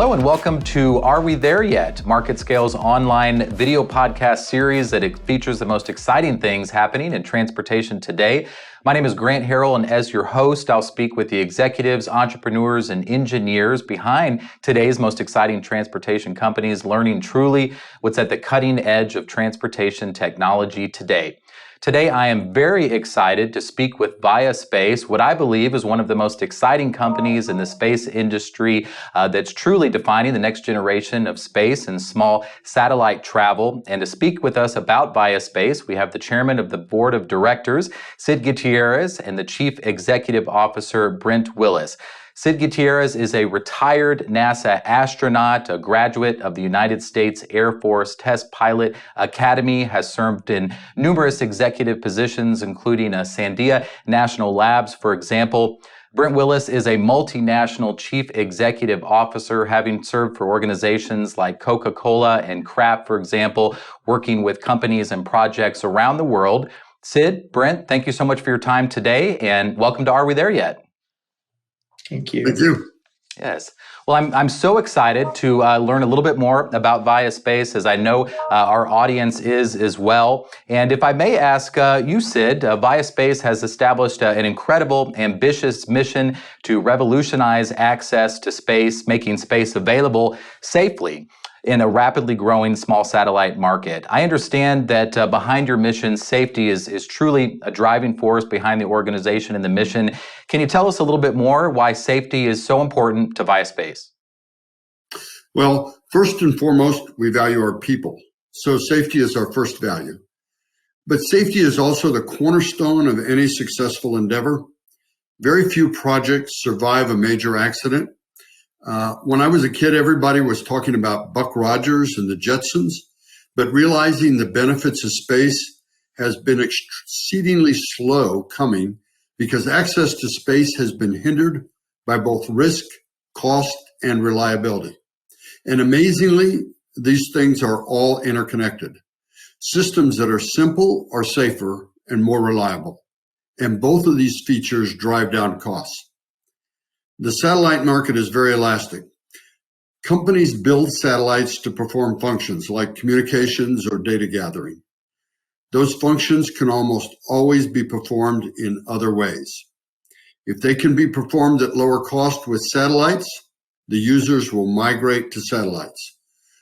Hello and welcome to Are We There Yet? MarketScale's online video podcast series that features the most exciting things happening in transportation today. My name is Grant Harrell, and as your host, I'll speak with the executives, entrepreneurs, and engineers behind today's most exciting transportation companies, learning truly what's at the cutting edge of transportation technology today. Today, I am very excited to speak with Vaya Space, what I believe is one of the most exciting companies in the space industry that's truly defining the next generation of space and small satellite travel. And to speak with us about Vaya Space, we have the chairman of the board of directors, Sid Gutierrez, and the chief executive officer, Brent Willis. Sid Gutierrez is a retired NASA astronaut, a graduate of the United States Air Force Test Pilot Academy, has served in numerous executive positions, including Sandia National Labs, for example. Brent Willis is a multinational chief executive officer, having served for organizations like Coca-Cola and Kraft, for example, working with companies and projects around the world. Sid, Brent, thank you so much for your time today, and welcome to Are We There Yet? Thank you. Thank you. Yes. Well, I'm so excited to learn a little bit more about Vaya Space, as I know our audience is as well. And if I may ask you, Sid, Vaya Space has established an incredible, ambitious mission to revolutionize access to space, making space available safely in a rapidly growing small satellite market. I understand that behind your mission, safety is truly a driving force behind the organization and the mission. Can you tell us a little bit more why safety is so important to Vaya Space? Well, first and foremost, we value our people. So safety is our first value. But safety is also the cornerstone of any successful endeavor. Very few projects survive a major accident. When I was a kid, everybody was talking about Buck Rogers and the Jetsons, but realizing the benefits of space has been exceedingly slow coming because access to space has been hindered by both risk, cost, and reliability. And amazingly, these things are all interconnected. Systems that are simple are safer and more reliable. And both of these features drive down costs. The satellite market is very elastic. Companies build satellites to perform functions like communications or data gathering. Those functions can almost always be performed in other ways. If they can be performed at lower cost with satellites, the users will migrate to satellites.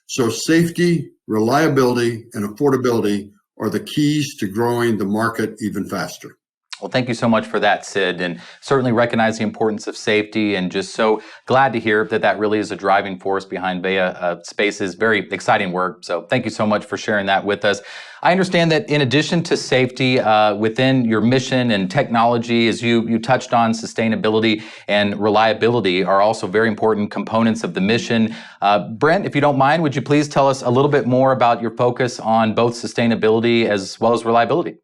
So safety, reliability, and affordability are the keys to growing the market even faster. Well, thank you so much for that, Sid, and certainly recognize the importance of safety, and just so glad to hear that that really is a driving force behind Vaya Space's very exciting work. So thank you so much for sharing that with us. I understand that in addition to safety within your mission and technology, as you touched on, sustainability and reliability are also very important components of the mission. Brent, if you don't mind, would you please tell us a little bit more about your focus on both sustainability as well as reliability?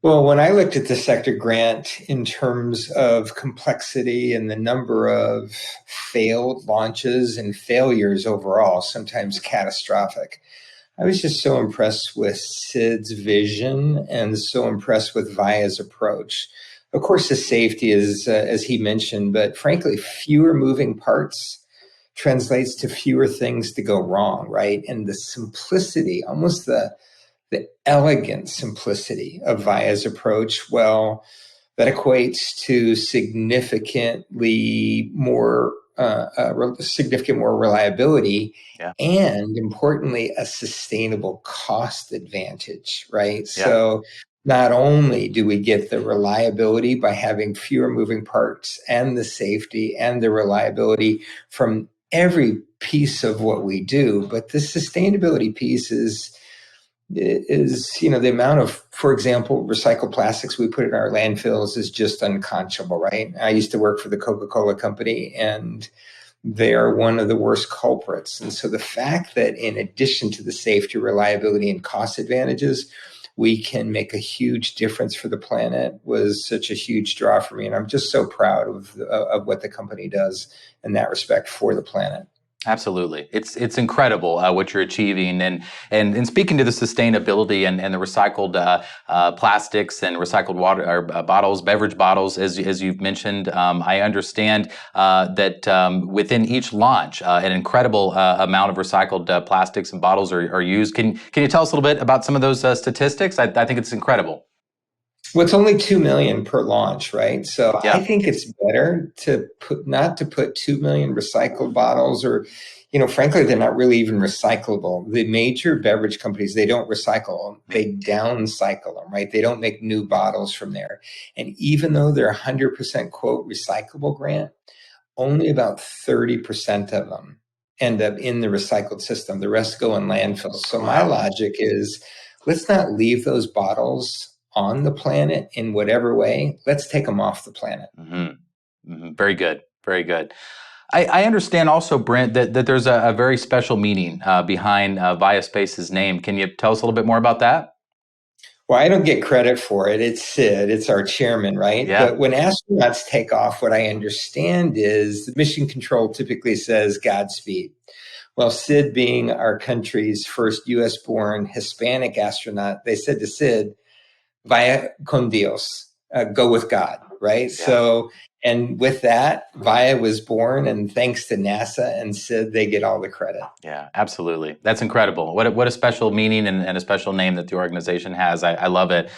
Well, when I looked at the sector, Grant, in terms of complexity and the number of failed launches and failures overall, sometimes catastrophic, I was just so impressed with Sid's vision and so impressed with Vaya's approach. Of course, the safety is, as he mentioned, but frankly, fewer moving parts translates to fewer things to go wrong, right? And the simplicity, almost the elegant simplicity of Vaya's approach, well, that equates to significantly more reliability, and importantly, a sustainable cost advantage, right? Yeah. So not only do we get the reliability by having fewer moving parts and the safety and the reliability from every piece of what we do, but the sustainability piece is the amount of, for example, recycled plastics we put in our landfills is just unconscionable, right? I used to work for the Coca-Cola company, and they are one of the worst culprits. And so the fact that in addition to the safety, reliability, and cost advantages, we can make a huge difference for the planet was such a huge draw for me. And I'm just so proud of what the company does in that respect for the planet. Absolutely. It's incredible what you're achieving. And speaking to the sustainability and the recycled plastics and recycled water or bottles, beverage bottles, as you've mentioned, I understand that within each launch, an incredible amount of recycled plastics and bottles are used. Can you tell us a little bit about some of those statistics? I think it's incredible. Well, it's only 2 million per launch, right? So Yeah. I think it's better to not to put 2 million recycled bottles, or, frankly, they're not really even recyclable. The major beverage companies, they don't recycle them. They downcycle them, right? They don't make new bottles from there. And even though they're 100% quote recyclable, Grant, only about 30% of them end up in the recycled system. The rest go in landfills. So my logic is, let's not leave those bottles on the planet in whatever way. Let's take them off the planet. Mm-hmm. Mm-hmm. Very good. Very good. I understand also, Brent, that there's a very special meaning behind Vaya Space's name. Can you tell us a little bit more about that? Well, I don't get credit for it. It's Sid. It's our chairman, right? Yeah. But when astronauts take off, what I understand is the mission control typically says Godspeed. Well, Sid being our country's first U.S.-born Hispanic astronaut, they said to Sid, Vaya con Dios, go with God, right? Yeah. So, and with that, Vaya was born, and thanks to NASA and Sid, they get all the credit. Yeah, absolutely. That's incredible. What a special meaning and a special name that the organization has. I love it.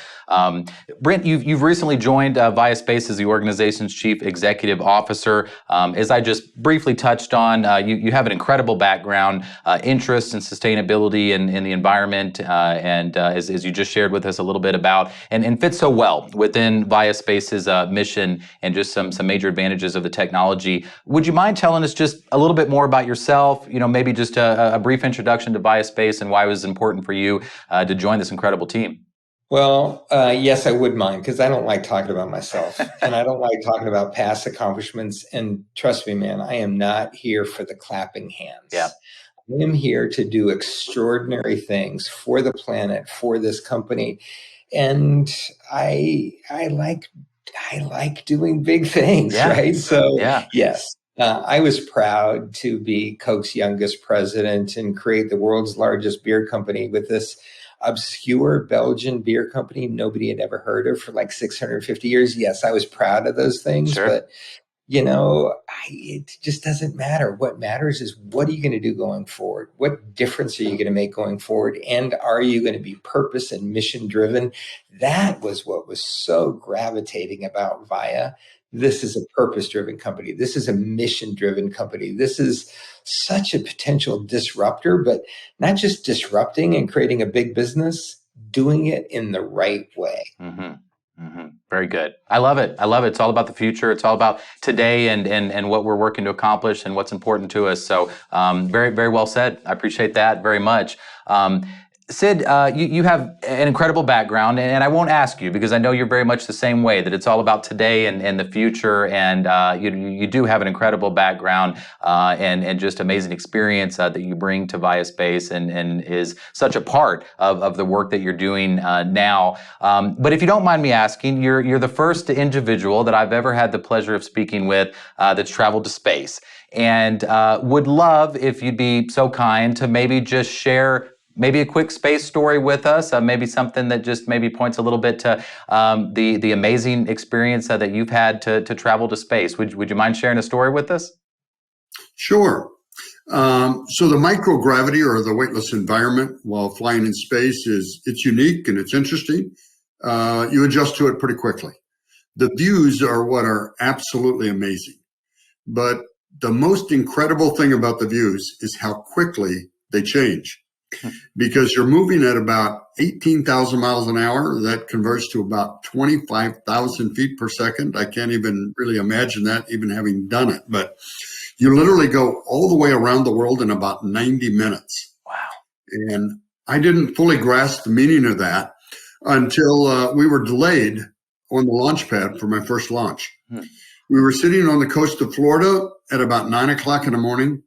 Brent, you've recently joined Vaya Space as the organization's chief executive officer. As I just briefly touched on, you have an incredible background, interest in sustainability and in the environment, and as you just shared with us a little bit about, and fits so well within Vaya Space's mission and just some major advantages of the technology. Would you mind telling us just a little bit more about yourself? Maybe just a brief introduction to Vaya Space and why it was important for you to join this incredible team. Well, yes, I would mind, because I don't like talking about myself and I don't like talking about past accomplishments. And trust me, man, I am not here for the clapping hands. Yeah. I am here to do extraordinary things for the planet, for this company. And I like doing big things, right? So yes, I was proud to be Coke's youngest president and create the world's largest beer company with this obscure Belgian beer company nobody had ever heard of for like 650 years. Yes, I was proud of those things, Sure. but it just doesn't matter. What matters is, what are you going to do going forward? What difference are you going to make going forward? And are you going to be purpose and mission driven? That was what was so gravitating about Vaya. This is a purpose driven company. This is a mission driven company. This is such a potential disruptor, but not just disrupting and creating a big business, doing it in the right way. Mm-hmm. Mm-hmm. Very good. I love it. I love it. It's all about the future. It's all about today and what we're working to accomplish and what's important to us. So very, very well said. I appreciate that very much. Sid, you have an incredible background, and I won't ask you because I know you're very much the same way, that it's all about today and the future, and you do have an incredible background and just amazing experience that you bring to Vaya Space and is such a part of the work that you're doing now. But if you don't mind me asking, you're the first individual that I've ever had the pleasure of speaking with that's traveled to space, and would love if you'd be so kind to maybe just share maybe a quick space story with us, maybe something that just maybe points a little bit to the amazing experience that you've had to travel to space. Would you mind sharing a story with us? Sure. So the microgravity, or the weightless environment while flying in space, it's unique and it's interesting. You adjust to it pretty quickly. The views are what are absolutely amazing. But the most incredible thing about the views is how quickly they change. Because you're moving at about 18,000 miles an hour. That converts to about 25,000 feet per second. I can't even really imagine that, even having done it. But you literally go all the way around the world in about 90 minutes. Wow. And I didn't fully grasp the meaning of that until we were delayed on the launch pad for my first launch. We were sitting on the coast of Florida at about 9 o'clock in the morning.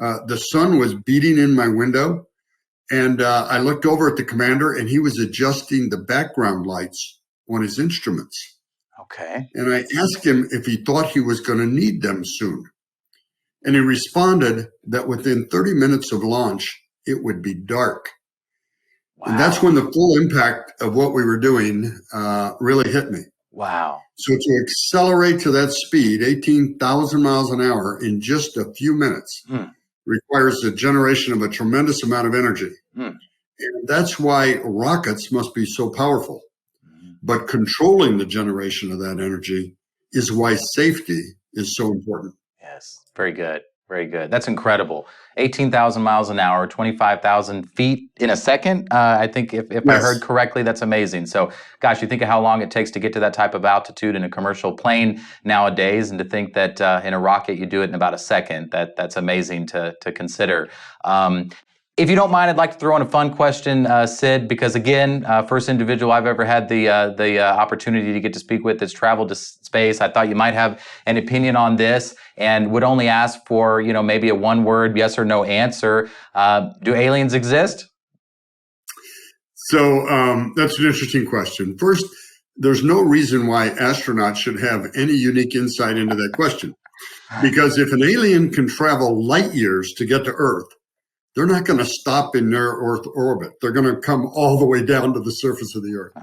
The sun was beating in my window. And I looked over at the commander, and he was adjusting the background lights on his instruments. Okay. And I asked him if he thought he was going to need them soon. And he responded that within 30 minutes of launch, it would be dark. Wow. And that's when the full impact of what we were doing really hit me. Wow. So to accelerate to that speed, 18,000 miles an hour in just a few minutes requires the generation of a tremendous amount of energy. And that's why rockets must be so powerful. But controlling the generation of that energy is why safety is so important. Yes, very good. Very good. That's incredible. 18,000 miles an hour, 25,000 feet in a second. I think if yes. I heard correctly, that's amazing. So, gosh, you think of how long it takes to get to that type of altitude in a commercial plane nowadays, and to think that in a rocket you do it in about a second. That's amazing to consider. If you don't mind, I'd like to throw in a fun question, Sid, because again, first individual I've ever had the opportunity to get to speak with that's traveled to space. I thought you might have an opinion on this, and would only ask for, maybe a one-word yes or no answer. Do aliens exist? So that's an interesting question. First, there's no reason why astronauts should have any unique insight into that question, because if an alien can travel light years to get to Earth, they're not going to stop in near Earth orbit. They're going to come all the way down to the surface of the Earth.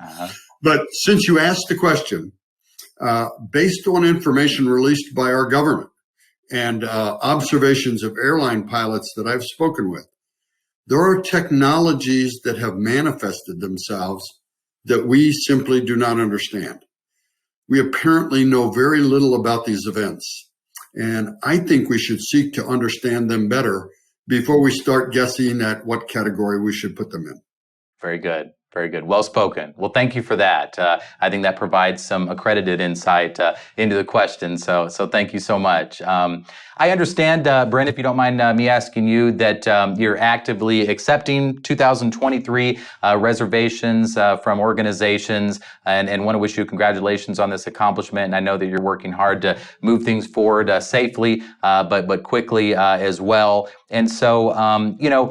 But since you asked the question, based on information released by our government and observations of airline pilots that I've spoken with, there are technologies that have manifested themselves that we simply do not understand. We apparently know very little about these events, and I think we should seek to understand them better before we start guessing at what category we should put them in. Very good. Very good. Well spoken. Well, thank you for that. I think that provides some accredited insight into the question. So thank you so much. I understand, Brent, if you don't mind me asking you, that you're actively accepting 2023 reservations from organizations, and want to wish you congratulations on this accomplishment. And I know that you're working hard to move things forward safely, but quickly as well. And so,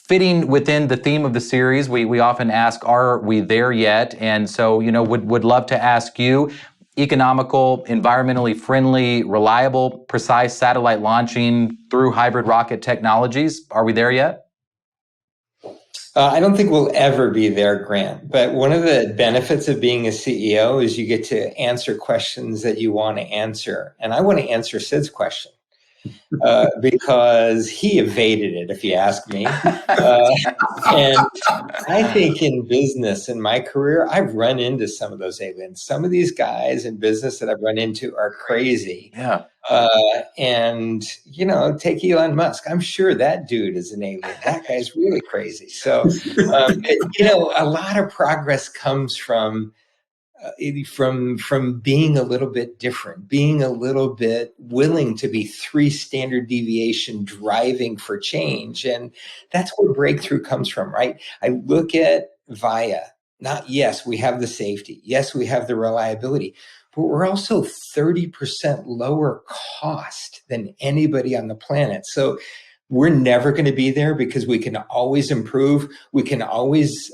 fitting within the theme of the series, we often ask, are we there yet? And so, would love to ask you, economical, environmentally friendly, reliable, precise satellite launching through hybrid rocket technologies, are we there yet? I don't think we'll ever be there, Grant. But one of the benefits of being a CEO is you get to answer questions that you want to answer. And I want to answer Sid's question. Because he evaded it, if you ask me. And I think in business, in my career, I've run into some of those aliens. Some of these guys in business that I've run into are crazy. Yeah. And, take Elon Musk. I'm sure that dude is an alien. That guy's really crazy. So, a lot of progress comes from being a little bit different, being a little bit willing to be 3 standard deviation driving for change. And that's where breakthrough comes from, right? I look at Vaya, yes, we have the safety. Yes, we have the reliability, but we're also 30% lower cost than anybody on the planet. So we're never going to be there because we can always improve. We can always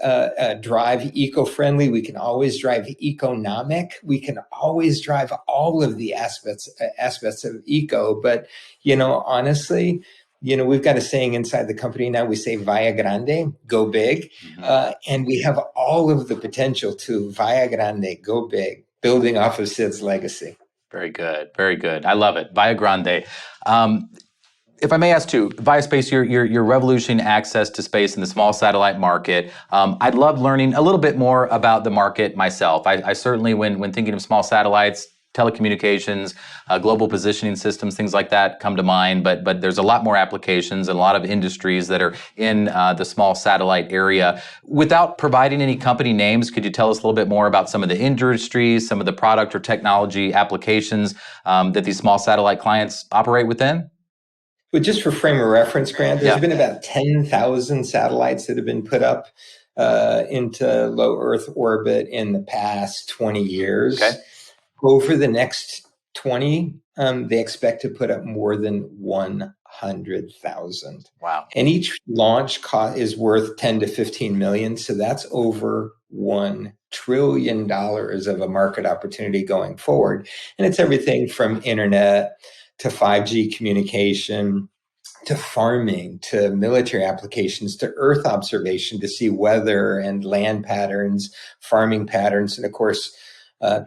drive eco-friendly. We can always drive economic. We can always drive all of the aspects of eco. But, honestly, we've got a saying inside the company now. We say Vaya Grande, go big. And we have all of the potential to Vaya Grande, go big, building off of Sid's legacy. Very good. Very good. I love it. Vaya Grande. If I may ask too, Vaya Space, you're revolutioning access to space in the small satellite market. I'd love learning a little bit more about the market myself. I certainly, when thinking of small satellites, telecommunications, global positioning systems, things like that come to mind. But there's a lot more applications and a lot of industries that are in the small satellite area. Without providing any company names, could you tell us a little bit more about some of the industries, some of the product or technology applications that these small satellite clients operate within? But just for frame of reference, Grant, there's been about 10,000 satellites that have been put up into low Earth orbit in the past 20 years. Okay. Over the next 20, they expect to put up more than 100,000. Wow. And each launch cost is worth 10 to 15 million. So that's over $1 trillion of a market opportunity going forward. And it's everything from internet to 5G communication, to farming, to military applications, to Earth observation to see weather and land patterns, farming patterns, and of course,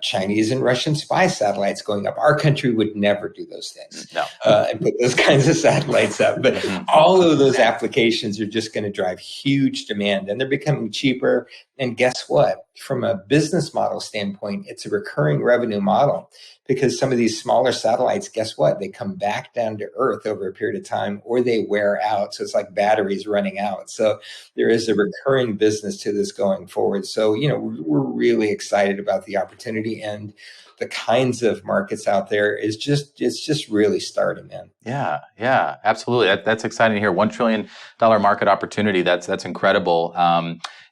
Chinese and Russian spy satellites going up. Our country would never do those things and put those kinds of satellites up. But all of those applications are just going to drive huge demand, and they're becoming cheaper. And guess what? From a business model standpoint, it's a recurring revenue model, because some of these smaller satellites, guess what? They come back down to Earth over a period of time, or they wear out. So it's like batteries running out. So there is a recurring business to this going forward. So, we're really excited about the opportunity, and the kinds of markets out there it's just really starting, man. Yeah, absolutely. That's exciting to hear. $1 trillion market opportunity. That's incredible.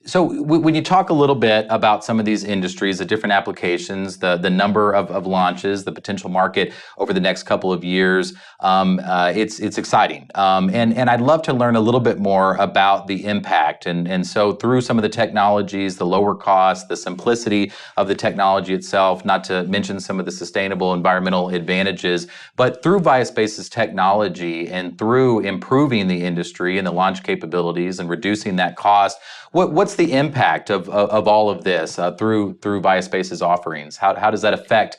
So when you talk a little bit about some of these industries, the different applications, the number of launches, the potential market over the next couple of years, it's exciting. And I'd love to learn a little bit more about the impact. And so through some of the technologies, the lower cost, the simplicity of the technology itself, not to mention some of the sustainable environmental advantages, but through Vaya Space's technology and through improving the industry and the launch capabilities and reducing that cost, what's the impact of all of this through Vaya Space's offerings? How does that affect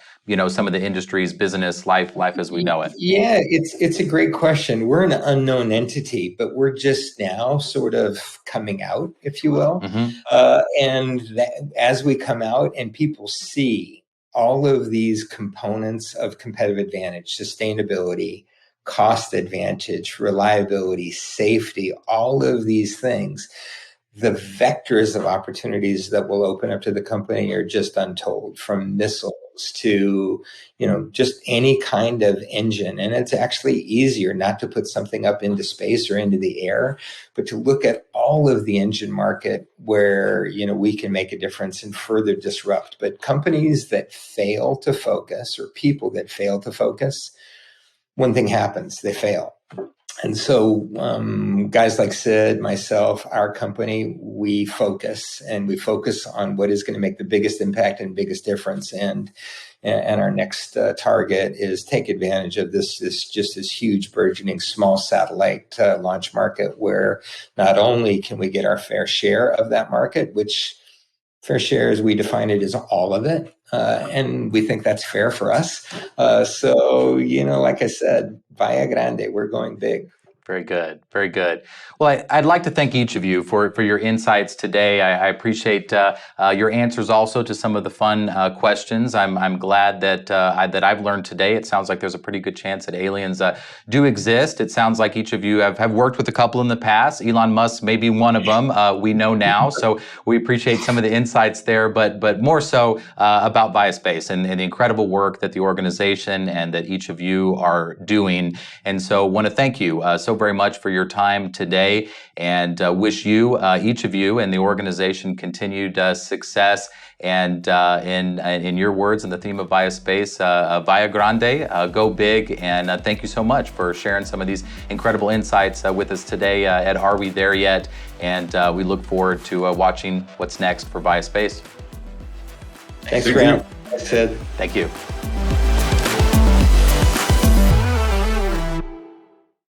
some of the industry's business life as we know it? Yeah, it's a great question. We're an unknown entity, but we're just now sort of coming out, if you will. As we come out and people see all of these components of competitive advantage, sustainability, cost advantage, reliability, safety, all of these things, the vectors of opportunities that will open up to the company are just untold, from missiles to, just any kind of engine. And it's actually easier not to put something up into space or into the air, but to look at all of the engine market where, we can make a difference and further disrupt. But companies that fail to focus, or people that fail to focus, one thing happens: they fail. And so guys like Sid, myself, our company, we focus on what is going to make the biggest impact and biggest difference. And our next target is take advantage of this huge burgeoning small satellite launch market, where not only can we get our fair share of that market, which fair share, as we define it, is all of it. And we think that's fair for us. So, like I said, Vaya Grande, we're going big. Very good. Very good. Well, I'd like to thank each of you for your insights today. I appreciate your answers also to some of the fun questions. I'm glad that I've learned today. It sounds like there's a pretty good chance that aliens do exist. It sounds like each of you have worked with a couple in the past. Elon Musk may be one of them. We know now. So we appreciate some of the insights there, but more so about Vaya Space and the incredible work that the organization and that each of you are doing. And so want to thank you so very much for your time today, and wish you, each of you and the organization, continued success. And in your words, in the theme of Vaya Space, Vaya Grande, go big. And thank you so much for sharing some of these incredible insights with us today at Are We There Yet? And we look forward to watching what's next for Vaya Space. Thanks, Grant. Thanks, Sid. Thank you.